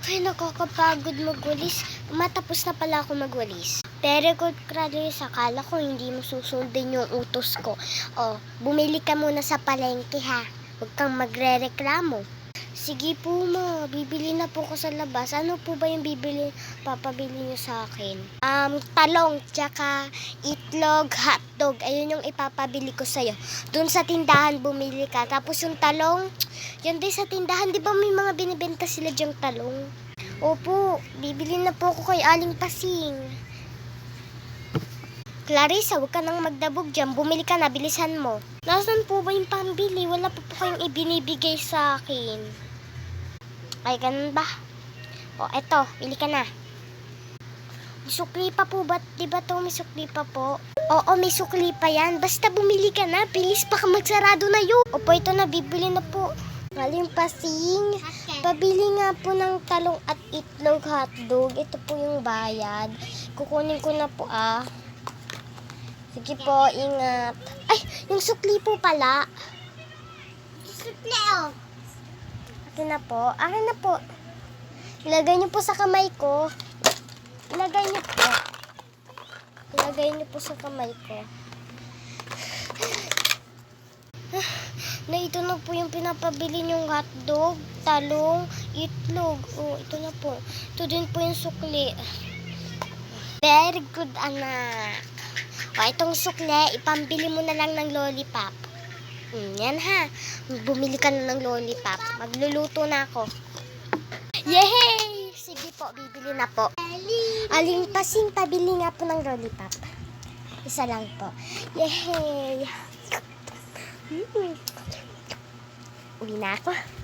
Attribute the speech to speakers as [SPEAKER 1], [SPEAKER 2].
[SPEAKER 1] Ay, nakakapagod magwalis. Matapos na pala ako magwalis. Very good, Clarice. Akala ko hindi mo susundin yung utos ko. O, bumili ka muna sa palengke, ha? Huwag kang magre-reklamo. Sige po, ma. Bibili na po ko sa labas. Ano po ba yung papabili niyo sa akin? Talong, tsaka itlog, hotdog. Ayun yung ipapabili ko sa'yo. Doon sa tindahan bumili ka. Tapos yung talong, yan din sa tindahan. Di ba may mga binibenta sila dyang talong? Opo, bibili na po ko kay Aling Pasing. Clarissa, huwag ka nang magdabog dyan. Bumili ka na, bilisan mo. Nasaan po ba yung pambili? Wala po kayong ibinibigay sa akin. Ay, ganun ba? O, eto, bili ka na. May sukli pa po ba? Diba to may sukli pa po? Oo, may sukli pa yan. Basta bumili ka na. Bilis pa ka magsarado na yun. Opo, ito na, bibili na po. Aling Pasing, pabili nga po ng talong at itlog hotdog. Ito po yung bayad. Kukunin ko na po, Sige po, ingat. Ay, yung sukli po pala. Sukli, Akin na po. Akin na po. Ilagay niyo po sa kamay ko. Ilagay niyo po. Ilagay niyo po sa kamay ko. Na ito na po yung pinapabili niyong hotdog, talong, itlog. Oh, ito na po. Ito din po yung sukli. Very good, anak. O, itong sukli, ipambili mo na lang ng lollipop. Yan ha. Bumili ka na ng lollipop. Magluluto na ako. Yehey! Sige po, bibili na po. Aling Pasing, pabili nga po ng lollipop. Isa lang po. Yehey! Uwi na ako.